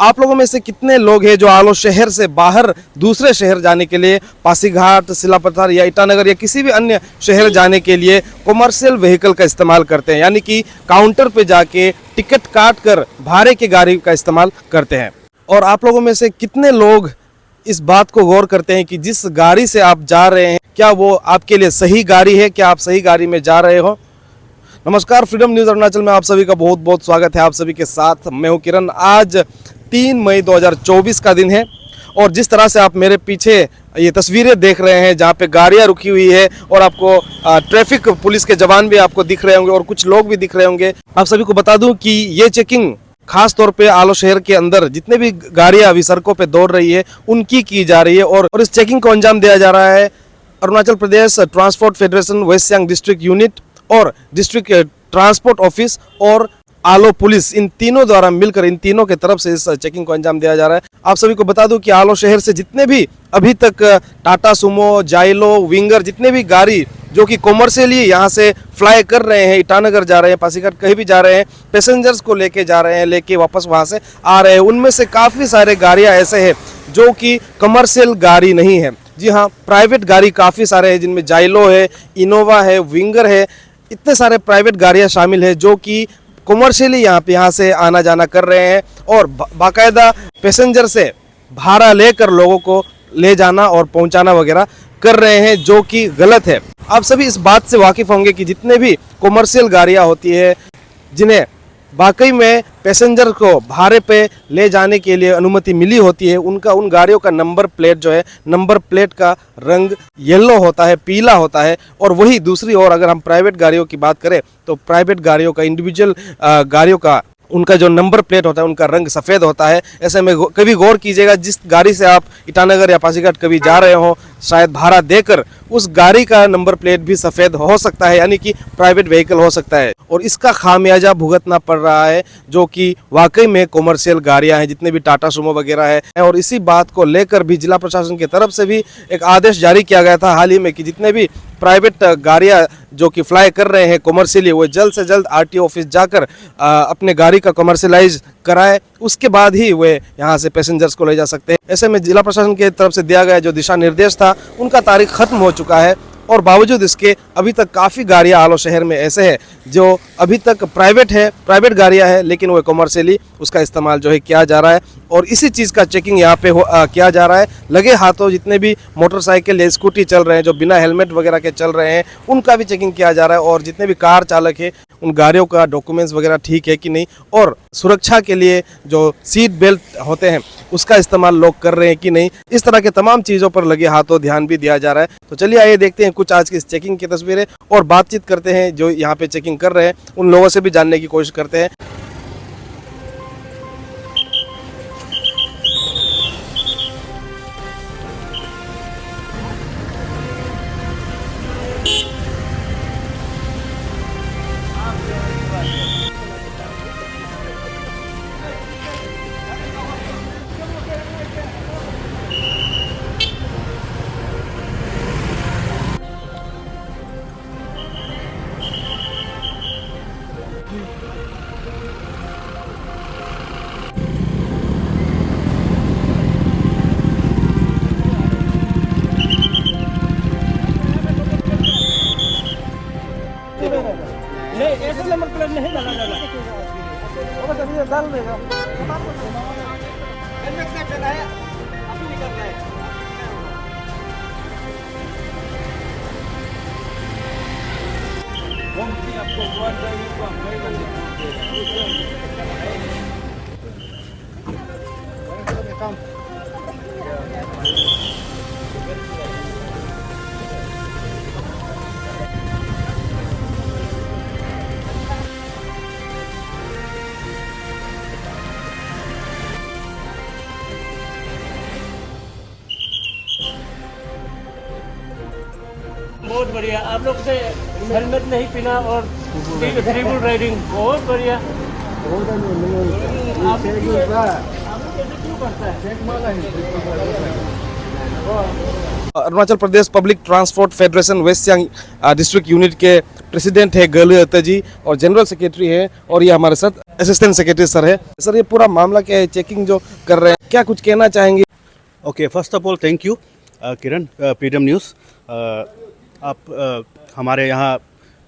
आप लोगों में से कितने लोग हैं जो आलो शहर से बाहर दूसरे शहर जाने के लिए पासीघाट, सिलापथार या ईटानगर या किसी भी अन्य शहर जाने के लिए कॉमर्शियल व्हीकल का इस्तेमाल करते हैं, यानी कि काउंटर पे जाके टिकट काट कर भाड़े की गाड़ी का इस्तेमाल करते हैं? और आप लोगों में से कितने लोग इस बात को गौर करते हैं कि जिस गाड़ी से आप जा रहे हैं क्या वो आपके लिए सही गाड़ी है, क्या आप सही गाड़ी में जा रहे हो? नमस्कार, फ्रीडम न्यूज़ अरुणाचल में आप सभी का बहुत बहुत स्वागत है। आप सभी के साथ मैं हूं किरण। आज 3 मई 2024 का दिन है और जिस तरह से आप मेरे पीछे ये तस्वीरें देख रहे हैं जहां पे गाड़ियां रुकी हुई है और आपको ट्रैफिक पुलिस के जवान भी आपको दिख रहे होंगे और कुछ लोग भी दिख रहे होंगे। आप सभी को बता दूं कि ये चेकिंग खास तौर पे आलो शहर के अंदर जितने भी गाड़ियां अभी सड़कों पे दौड़ रही है उनकी की जा रही है और इस चेकिंग को अंजाम दिया जा रहा है Arunachal Pradesh transport federation West Siang district unit और डिस्ट्रिक्ट ट्रांसपोर्ट ऑफिस और आलो पुलिस, इन तीनों द्वारा मिलकर इन तीनों के तरफ से इस चेकिंग को अंजाम दिया जा रहा है। आप सभी को बता दूं कि आलो शहर से जितने भी अभी तक टाटा सुमो, जाइलो, विंगर जितने भी गाड़ी जो कि कॉमर्शियली यहाँ से फ्लाई कर रहे हैं, ईटानगर जा रहे हैं, पासीघाट कहीं भी जा रहे हैं, पैसेंजर्स को लेके जा रहे हैं, लेके वापस वहाँ से आ रहे हैं, उनमें से काफ़ी सारे गाड़ियाँ ऐसे हैं जो कि कमर्शियल गाड़ी नहीं है। जी हाँ, प्राइवेट गाड़ी काफ़ी सारे हैं जिनमें जाइलो है, इनोवा है, विंगर है, इतने सारे प्राइवेट गाड़ियाँ शामिल है जो कि कॉमर्शियली यहाँ से आना जाना कर रहे हैं और बाकायदा पैसेंजर से भाड़ा लेकर लोगों को ले जाना और पहुंचाना वगैरह कर रहे हैं, जो कि गलत है। आप सभी इस बात से वाकिफ़ होंगे कि जितने भी कॉमर्शियल गाड़ियाँ होती है जिन्हें वाकई में पैसेंजर को भाड़े पे ले जाने के लिए अनुमति मिली होती है, उन गाड़ियों का नंबर प्लेट जो है, नंबर प्लेट का रंग येलो होता है, पीला होता है। और वही दूसरी ओर अगर हम प्राइवेट गाड़ियों की बात करें तो प्राइवेट गाड़ियों का, इंडिविजुअल गाड़ियों का, उनका जो नंबर प्लेट होता है उनका रंग सफ़ेद होता है। ऐसे में कभी गौर कीजिएगा, जिस गाड़ी से आप ईटानगर या पासीघाट कभी जा रहे हो शायद भाड़ा देकर, उस गाड़ी का नंबर प्लेट भी सफ़ेद हो सकता है, यानी कि प्राइवेट व्हीकल हो सकता है और इसका खामियाजा भुगतना पड़ रहा है जो कि वाकई में कॉमर्शियल गाड़ियां हैं, जितने भी टाटा सुमो वगैरह है। और इसी बात को लेकर भी जिला प्रशासन की तरफ से भी एक आदेश जारी किया गया था हाल ही में कि जितने भी प्राइवेट गाड़ियां जो कि फ्लाई कर रहे हैं कॉमर्शियली, वो जल्द से जल्द आरटीओ ऑफिस जाकर अपने गाड़ी का कमर्शियलाइज कराए, उसके बाद ही वे यहाँ से पैसेंजर्स को ले जा सकते हैं। ऐसे में जिला प्रशासन की तरफ से दिया गया जो दिशा निर्देश था उनका तारीख खत्म हो चुका है और बावजूद इसके अभी तक काफ़ी गाड़ियाँ आलो शहर में ऐसे है जो अभी तक प्राइवेट गाड़ियाँ हैं, लेकिन वो कॉमर्शियली उसका इस्तेमाल जो है किया जा रहा है और इसी चीज़ का चेकिंग यहाँ पे किया जा रहा है। लगे हाथों जितने भी मोटरसाइकिल या स्कूटी चल रहे हैं जो बिना हेलमेट वगैरह के चल रहे हैं उनका भी चेकिंग किया जा रहा है और जितने भी कार चालक है उन गाड़ियों का डॉक्यूमेंट्स वगैरह ठीक है कि नहीं और सुरक्षा के लिए जो सीट बेल्ट होते हैं उसका इस्तेमाल लोग कर रहे हैं कि नहीं, इस तरह के तमाम चीज़ों पर लगे हाथों ध्यान भी दिया जा रहा है। तो चलिए आइए देखते हैं कुछ आज की इस चेकिंग की तस्वीरें और बातचीत करते हैं जो यहाँ पे चेकिंग कर रहे हैं, उन लोगों से भी जानने की कोशिश करते हैं। नहीं, ऐसे नंबर प्लेट नहीं डाला जाना। वो तो अभी डाल देगा। अभी निकलना है। आपको काम बहुत बढ़िया। आप लोग से हेलमेट नहीं पहना और ड्रिबल राइडिंग बहुत बढ़िया। आप क्यों करता है? Arunachal Pradesh public transport federation West Siang district unit के प्रेसिडेंट है गलू अत्ता जी और जनरल सेक्रेटरी है और ये हमारे साथ असिस्टेंट सेक्रेटरी सर है। सर ये पूरा मामला क्या है, चेकिंग जो कर रहे हैं, क्या कुछ कहना चाहेंगे? Okay, first of all thank you Kiran, freedom news. आप हमारे यहाँ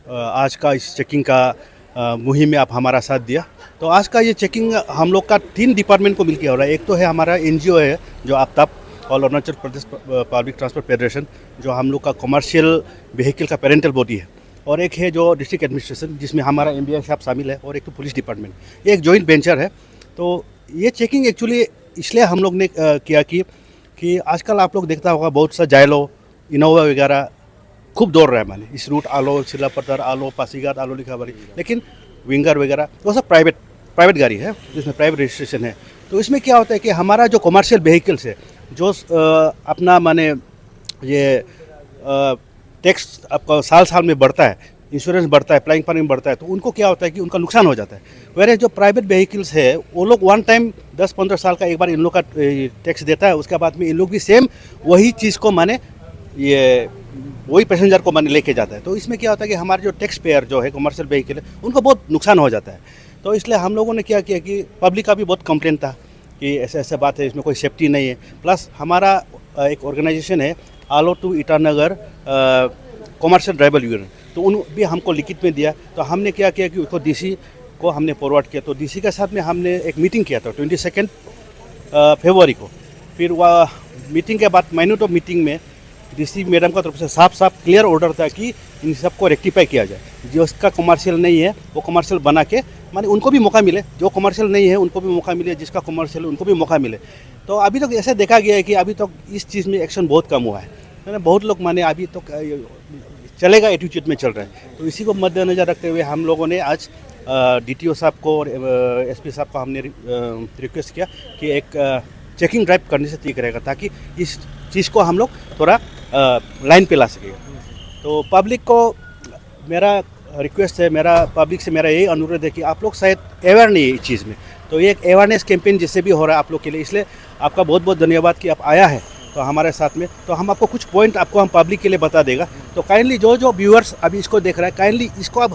आज का इस चेकिंग का मुहिम में आप हमारा साथ दिया। तो आज का ये चेकिंग हम लोग का 3 डिपार्टमेंट को मिलकर हो रहा है। एक तो है हमारा NGO है जो आफ्ताब और Arunachal Pradesh public transport federation, जो हम लोग का कमर्शियल व्हीकल का पेरेंटल बॉडी है, और एक है जो डिस्ट्रिक्ट एडमिनिस्ट्रेशन जिसमें हमारा MBI साहब शामिल है, और एक तो पुलिस डिपार्टमेंट। ये एक जॉइंट वेंचर है। तो ये चेकिंग एक्चुअली इसलिए हम लोग ने किया कि आजकल आप लोग देखता होगा बहुत सा जायलो, इनोवा वगैरह खूब दौड़ रहा है माने इस रूट, आलो सिलापत्थर, आलो पासीघाट, आलो लिखाबारी, लेकिन विंगर वगैरह वो सब प्राइवेट गाड़ी है जिसमें प्राइवेट रजिस्ट्रेशन है। तो इसमें क्या होता है कि हमारा जो कमर्शियल व्हीकल्स है जो अपना माने ये टैक्स आपका साल में बढ़ता है, इंश्योरेंस बढ़ता है, फ्लाइंग पानी बढ़ता है, तो उनको क्या होता है कि उनका नुकसान हो जाता है। वेरे जो प्राइवेट व्हीकल्स है वो लोग वन टाइम 10-15 साल का एक बार इन लोग का टैक्स देता है, उसके बाद में इन लोग भी सेम वही चीज़ को माने ये वही पैसेंजर को माने लेके जाता है। तो इसमें क्या होता है कि हमारे जो टैक्स पेयर जो है कमर्शियल व्हीकल है उनको बहुत नुकसान हो जाता है। तो इसलिए हम लोगों ने क्या किया कि पब्लिक का भी बहुत कंप्लेंट था कि ऐसे बात है, इसमें कोई सेफ्टी नहीं है। प्लस हमारा एक ऑर्गेनाइजेशन है Aalo to Itanagar commercial driver union, तो उन भी हमको लिखित में दिया। तो हमने क्या किया कि उसको DC को हमने फॉरवर्ड किया। तो DC के साथ में हमने एक मीटिंग किया था 22 फरवरी को। फिर वह मीटिंग के बाद माइन्यूट ऑफ मीटिंग में DC मैडम का तरफ से साफ क्लियर ऑर्डर था कि इन सबको रेक्टिफाई किया जाए। जो उसका कमर्शियल नहीं है वो कमर्शियल बना के माने उनको भी मौका मिले, जो कमर्शियल नहीं है उनको भी मौका मिले, जिसका कमर्शियल उनको भी मौका मिले। तो अभी तक ऐसे देखा गया है कि अभी तक इस चीज़ में एक्शन बहुत कम हुआ है। बहुत लोग माने अभी तो चलेगा एटीट्यूड में चल रहा है। तो इसी को मद्देनज़र रखते हुए हम लोगों ने आज DTO साहब को और SP साहब को हमने रिक्वेस्ट किया कि एक चेकिंग ड्राइव करने से ठीक रहेगा, ताकि इस चीज़ को हम लोग थोड़ा लाइन पे ला सकेगा। तो पब्लिक को मेरा रिक्वेस्ट है, मेरा पब्लिक से मेरा यही अनुरोध है कि आप लोग शायद अवेयर नहीं है इस चीज़ में। तो ये एक अवेयरनेस कैंपेन जिससे भी हो रहा है आप लोग के लिए, इसलिए आपका बहुत बहुत धन्यवाद कि आप आया है तो हमारे साथ में। तो हम आपको कुछ पॉइंट आपको हम पब्लिक के लिए बता देगा। तो काइंडली जो व्यूअर्स अभी इसको देख रहा है, काइंडली इसको आप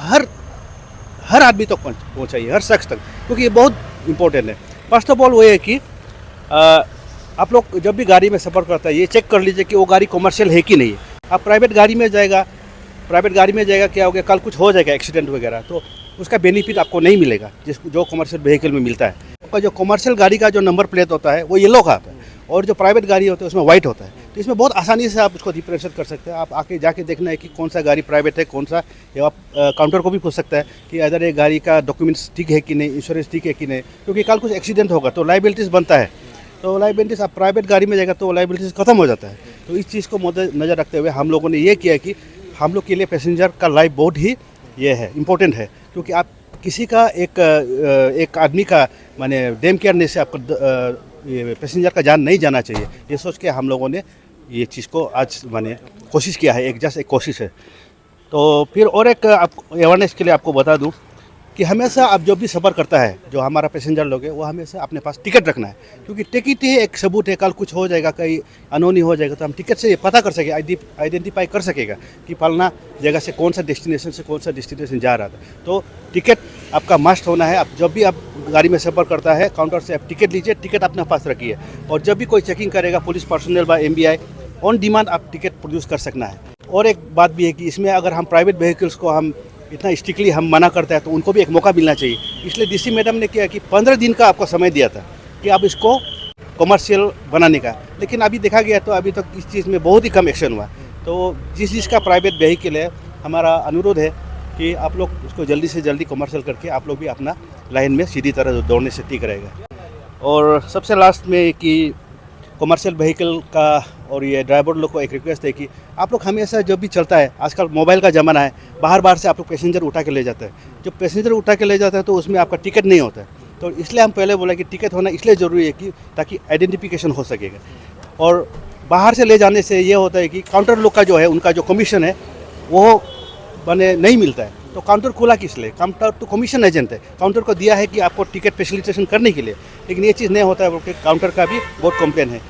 हर आदमी तक पहुँचाइए, हर शख्स तक, क्योंकि ये बहुत इंपॉर्टेंट है। फर्स्ट ऑफ ऑल वो है कि आप लोग जब भी गाड़ी में सफ़र करता है ये चेक कर लीजिए कि वो गाड़ी कमर्शियल है कि नहीं है। आप प्राइवेट गाड़ी में जाएगा क्या हो गया, कल कुछ हो जाएगा एक्सीडेंट वगैरह, तो उसका बेनिफिट आपको नहीं मिलेगा जो कमर्शियल व्हीकल में मिलता है। आपका जो कमर्शियल गाड़ी का जो नंबर प्लेट होता है वो येलो का आता है, और जो प्राइवेट गाड़ी होता है उसमें वाइट होता है। तो इसमें बहुत आसानी से आप उसको डिफरेंशिएट कर सकते हैं। आप आके जाके देखना है कि कौन सा गाड़ी प्राइवेट है, कौन सा, या आप काउंटर को भी पूछ सकता है कि अगर ये गाड़ी का डॉक्यूमेंट्स ठीक है कि नहीं, इंश्योरेंस ठीक है कि नहीं, क्योंकि कल कुछ एक्सीडेंट होगा तो लाइबिलिटीज़ बनता है। तो लाइबिलिटीज़ आप प्राइवेट गाड़ी में जाएगा तो लाइबिलिटीज़ खत्म हो जाता है। तो इस चीज़ को मद्देनजर रखते हुए हम लोगों ने ये किया कि हम लोग के लिए पैसेंजर का लाइफ बहुत ही ये है इम्पोर्टेंट है, क्योंकि आप किसी का एक आदमी का माने डैम केयर ने से आपको पैसेंजर का जान नहीं जाना चाहिए। ये सोच के हम लोगों ने ये चीज़ को आज माने कोशिश किया है, एक कोशिश है। तो फिर और एक अवेयरनेस के लिए आपको बता दूं कि हमेशा आप जो भी सफ़र करता है, जो हमारा पैसेंजर लोग है, वो हमेशा अपने पास टिकट रखना है, क्योंकि टिकट ही एक सबूत है। कल कुछ हो जाएगा, कहीं अनहोनी हो जाएगा, तो हम टिकट से ये पता कर सके, आइडेंटिफाई कर सकेगा कि फलना जगह से कौन सा डेस्टिनेशन जा रहा था। तो टिकट आपका मस्ट होना है। आप जब भी आप गाड़ी में सफ़र करता है काउंटर से आप टिकट लीजिए, टिकट अपने पास रखिए, और जब भी कोई चेकिंग करेगा पुलिस पर्सनल व MBI ऑन डिमांड आप टिकट प्रोड्यूस कर सकना है। और एक बात भी है कि इसमें अगर हम प्राइवेट व्हीकल्स को हम इतना स्ट्रिक्टली हम मना करते हैं तो उनको भी एक मौका मिलना चाहिए। इसलिए DC मैडम ने किया कि 15 दिन का आपको समय दिया था कि आप इसको कमर्शियल बनाने का, लेकिन अभी देखा गया तो अभी तक इस चीज़ में बहुत ही कम एक्शन हुआ। तो जिसका प्राइवेट व्हीकल है, हमारा अनुरोध है कि आप लोग उसको जल्दी से जल्दी कमर्शियल करके आप लोग भी अपना लाइन में सीधी तरह दौड़ने से ठीक रहेगा। और सबसे लास्ट में कि कमर्शियल व्हीकल का और ये ड्राइवर लोग को एक रिक्वेस्ट है कि आप लोग हमेशा जब भी चलता है, आजकल मोबाइल का ज़माना है, बाहर से आप लोग पैसेंजर उठा के ले जाते हैं। जब पैसेंजर उठा के ले जाता है तो उसमें आपका टिकट नहीं होता है। तो इसलिए हम पहले बोला कि टिकट होना इसलिए ज़रूरी है कि ताकि आइडेंटिफिकेशन हो सकेगा। और बाहर से ले जाने से ये होता है कि काउंटर लोग का जो है उनका जो कमीशन है वो बने नहीं मिलता है। तो काउंटर खोला किस लिए? काउंटर तो कमीशन एजेंट है, काउंटर को दिया है कि आपको टिकट फैसिलिटेशन करने के लिए, लेकिन ये चीज़ नहीं होता है। बल्कि काउंटर का भी बहुत कंप्लेन है।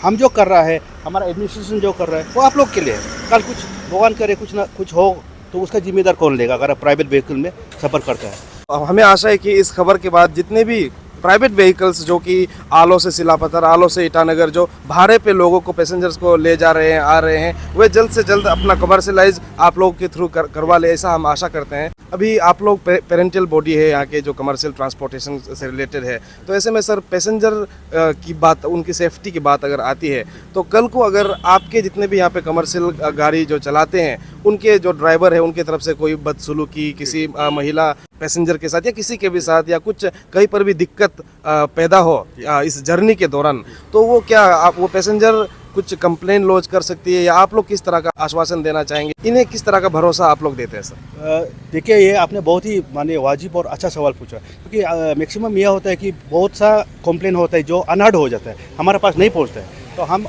हम जो कर रहा है, हमारा एडमिनिस्ट्रेशन जो कर रहा है वो आप लोग के लिए है। कल कुछ भगवान करे कुछ हो तो उसका जिम्मेदार कौन लेगा अगर आप प्राइवेट व्हीकल में सफ़र करता है। अब हमें आशा है कि इस खबर के बाद जितने भी प्राइवेट व्हीकल्स जो कि आलो से सिलापत्थर, आलो से ईटानगर जो भाड़े पे लोगों को, पैसेंजर्स को ले जा रहे हैं, आ रहे हैं, वे जल्द से जल्द अपना कमर्शलाइज आप लोगों के थ्रू करवा ले, ऐसा हम आशा करते हैं। अभी आप लोग पेरेंटल बॉडी है यहाँ के जो कमर्शियल ट्रांसपोर्टेशन से रिलेटेड है, तो ऐसे में सर पैसेंजर की बात, उनकी सेफ्टी की बात अगर आती है तो कल को अगर आपके जितने भी यहाँ पे कमर्शियल गाड़ी जो चलाते हैं उनके जो ड्राइवर है उनके तरफ से कोई बदसलूकी किसी महिला पैसेंजर के साथ या किसी के भी साथ या कुछ कहीं पर भी दिक्कत पैदा हो इस जर्नी के दौरान, तो वो क्या आप वो पैसेंजर कुछ कंप्लेन लॉन्च कर सकती है या आप लोग किस तरह का आश्वासन देना चाहेंगे, इन्हें किस तरह का भरोसा आप लोग देते हैं सर? देखिए, ये आपने बहुत ही माने वाजिब और अच्छा सवाल पूछा, क्योंकि मैक्सिमम यह होता है कि बहुत सा कंप्लेन होता है जो अनहर्ड हो जाता है, हमारे पास नहीं पहुंचता है। तो हम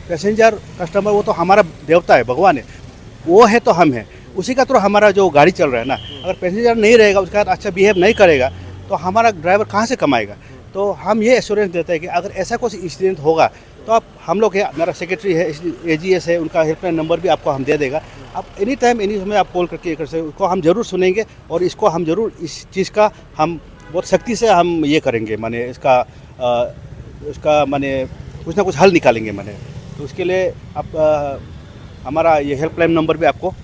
पैसेंजर कस्टमर, वो तो हमारा देवता है, भगवान है, वो है तो हम हैं, उसी का थ्रू हमारा जो गाड़ी चल रहा है ना। अगर पैसेंजर नहीं रहेगा, उसके बाद अच्छा बिहेव नहीं करेगा, तो हमारा ड्राइवर कहाँ से कमाएगा। तो हम ये एश्योरेंस देते हैं कि अगर ऐसा कुछ इंसिडेंट होगा तो आप, हम लोग है, मेरा सेक्रेटरी है, AGS है, उनका हेल्पलाइन नंबर भी आपको हम दे देगा। आप एनी टाइम एनी समय आप कॉल करके कर सकते, उसको हम ज़रूर सुनेंगे और इसको हम ज़रूर इस चीज़ का हम बहुत सख्ती से हम ये करेंगे, माने इसका माने कुछ ना कुछ हल निकालेंगे माने। तो उसके लिए आप हमारा ये हेल्पलाइन नंबर भी आपको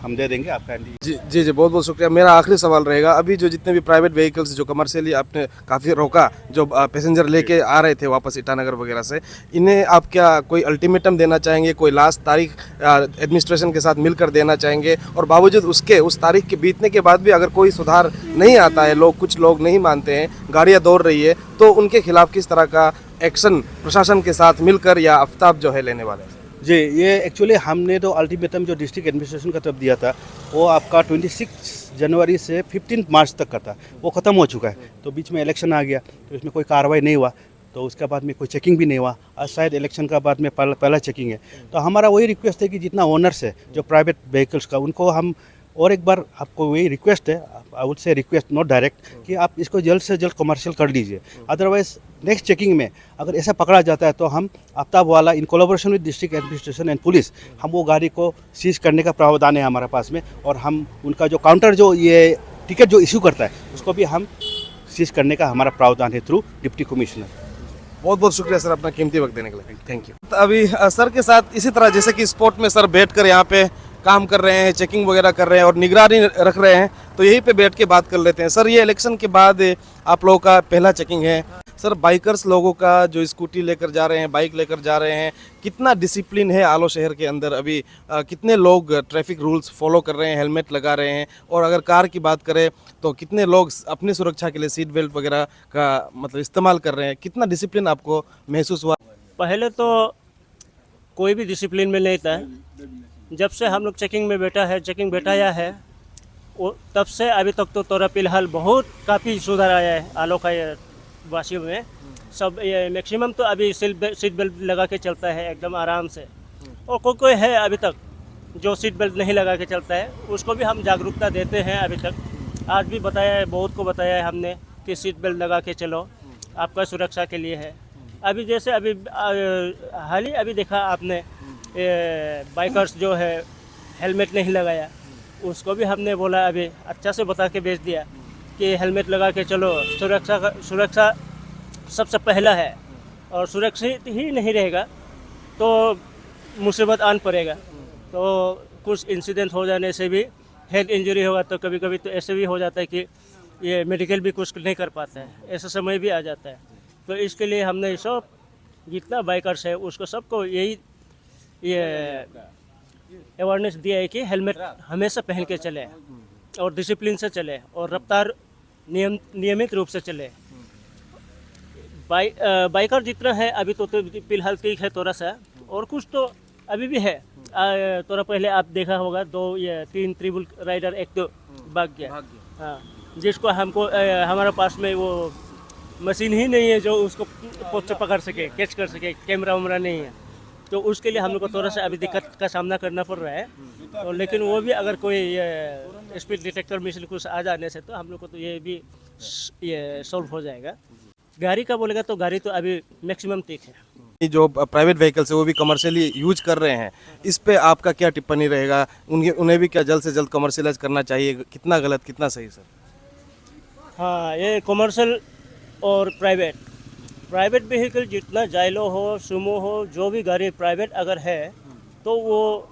हम दे देंगे आपका। जी जी जी, बहुत बहुत शुक्रिया। मेरा आखिरी सवाल रहेगा, अभी जो जितने भी प्राइवेट व्हीकल्स जो कमर्शियली आपने काफ़ी रोका, जो पैसेंजर लेके आ रहे थे वापस ईटानगर वगैरह से, इन्हें आप क्या कोई अल्टीमेटम देना चाहेंगे, कोई लास्ट तारीख एडमिनिस्ट्रेशन के साथ मिलकर देना चाहेंगे? और बावजूद उसके उस तारीख के बीतने के बाद भी अगर कोई सुधार नहीं आता है, कुछ लोग नहीं मानते हैं, गाड़ियाँ दौड़ रही है, तो उनके खिलाफ किस तरह का एक्शन प्रशासन के साथ मिलकर या आफ्ताब जो है लेने वाले हैं? जी, ये एक्चुअली हमने तो अल्टीमेटम जो डिस्ट्रिक्ट एडमिनिस्ट्रेशन का तरफ दिया था, वो आपका 26 जनवरी से 15 मार्च तक का था, वो ख़त्म हो चुका है। तो बीच में इलेक्शन आ गया, तो इसमें कोई कार्रवाई नहीं हुआ, तो उसके बाद में कोई चेकिंग भी नहीं हुआ। आज शायद इलेक्शन का बाद में पहला चेकिंग है। तो हमारा वही रिक्वेस्ट है कि जितना ओनर्स है जो प्राइवेट व्हीकल्स का, उनको हम और एक बार आपको वही रिक्वेस्ट है, I would say request not direct, कि आप इसको जल्द से जल्द कमर्शियल कर लीजिए। अदरवाइज नेक्स्ट चेकिंग में अगर ऐसा पकड़ा जाता है तो हम आफ्ताब वाला in collaboration with district administration and police, हम वो गाड़ी को सीज करने का प्रावधान है हमारे पास में, और हम उनका जो काउंटर जो ये टिकट जो इशू करता है उसको भी हम सीज करने का हमारा प्रावधान है थ्रू डिप्टी कमिश्नर। बहुत बहुत शुक्रिया सर अपना कीमती वक्त देने के लिए, थैंक यू। तो अभी सर के साथ इसी तरह जैसे कि स्पॉट में सर बैठकर यहाँ पे काम कर रहे हैं, चेकिंग वगैरह कर रहे हैं और निगरानी रख रहे हैं, तो यहीं पे बैठ के बात कर लेते हैं। सर, ये इलेक्शन के बाद आप लोगों का पहला चेकिंग है सर, बाइकर्स लोगों का जो स्कूटी लेकर जा रहे हैं, बाइक लेकर जा रहे हैं, कितना डिसिप्लिन है आलो शहर के अंदर अभी? कितने लोग ट्रैफिक रूल्स फॉलो कर रहे हैं, हेलमेट लगा रहे हैं? और अगर कार की बात करें तो कितने लोग अपनी सुरक्षा के लिए सीट बेल्ट वगैरह का मतलब इस्तेमाल कर रहे हैं? कितना डिसिप्लिन आपको महसूस हुआ? पहले तो कोई भी डिसिप्लिन में नहीं था। जब से हम लोग चेकिंग बैठाया है वो तब से अभी तक तो थोड़ा फिलहाल बहुत काफ़ी सुधार आया है आलो का वासियों में। सब ये मैक्सिमम तो अभी सीट बेल्ट लगा के चलता है एकदम आराम से, और कोई है अभी तक जो सीट बेल्ट नहीं लगा के चलता है, उसको भी हम जागरूकता देते हैं। अभी तक आज भी बताया है, बहुत को बताया है हमने कि सीट बेल्ट लगा के चलो, आपका सुरक्षा के लिए है। अभी जैसे अभी हाल ही अभी देखा आपने बाइकर्स जो है हेलमेट नहीं लगाया, उसको भी हमने बोला, अभी अच्छा से बता के भेज दिया कि हेलमेट लगा के चलो, सुरक्षा सबसे पहला है, और सुरक्षित ही नहीं रहेगा तो मुसीबत आन पड़ेगा। तो कुछ इंसिडेंट हो जाने से भी हेल्थ इंजरी होगा, तो कभी कभी तो ऐसे भी हो जाता है कि ये मेडिकल भी कुछ नहीं कर पाता है, ऐसा समय भी आ जाता है। तो इसके लिए हमने सब जितना बाइकर्स है उसको सबको यही ये अवेयरनेस दिया है कि हेलमेट हमेशा पहन के चले और डिसिप्लिन से चले और रफ्तार नियमित रूप से चले। बाइकर जितना है अभी तो फिलहाल ठीक है थोड़ा सा, और कुछ तो अभी भी है। थोड़ा पहले आप देखा होगा 3 ट्रिबल राइडर एक तो भाग गया। हाँ, जिसको हमको हमारे पास में वो मशीन ही नहीं है जो उसको पकड़ सके, कैच कर सके, कैमरा वैमरा नहीं है, तो उसके लिए हम लोग को थोड़ा सा अभी दिक्कत का सामना करना पड़ रहा है। तो लेकिन वो भी अगर कोई स्पीड डिटेक्टर मशीन कुछ आ जाने से तो हम लोग को तो ये भी सॉल्व हो जाएगा। गाड़ी का बोलेगा तो गाड़ी तो अभी मैक्सिमम ठीक है। जो प्राइवेट व्हीकल्स है वो भी कमर्शियली यूज कर रहे हैं, इस पे आपका क्या टिप्पणी रहेगा? उन्हें भी क्या जल्द से जल्द कमर्शियलाइज करना चाहिए? कितना गलत कितना सही सर? हाँ, ये कमर्शियल और प्राइवेट व्हीकल जितना जाइलो हो, सुमो हो, जो भी गाड़ी प्राइवेट अगर है तो वो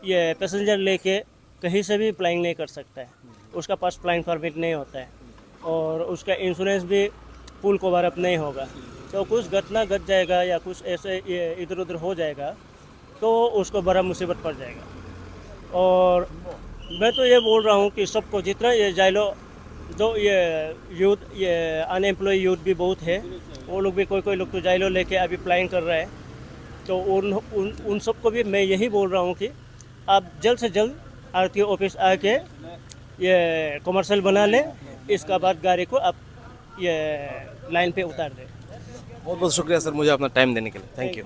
ये पैसेंजर लेके कहीं से भी फ्लाइंग नहीं कर सकता है, उसका पास फ्लाइंग परमिट नहीं होता है और उसका इंश्योरेंस भी फुल कवर अप नहीं होगा। तो कुछ घटना घट जाएगा या कुछ ऐसे ये इधर उधर हो जाएगा तो उसको बड़ा मुसीबत पड़ जाएगा। और मैं तो ये बोल रहा हूँ कि सबको जितना ये जाइलो जो ये यूथ, ये अनएम्प्लॉय यूथ भी बहुत है, वो लोग भी कोई लोग तो जाइलो लेके अभी फ्लाइंग कर रहा है, तो उन सबको भी मैं यही बोल रहा हूँ कि आप जल्द से जल्द आरटीओ ऑफिस आके ये कमर्शियल बना लें, इसका बाद गाड़ी को आप ये लाइन पे उतार दें। बहुत बहुत शुक्रिया सर मुझे अपना टाइम देने के लिए, थैंक यू।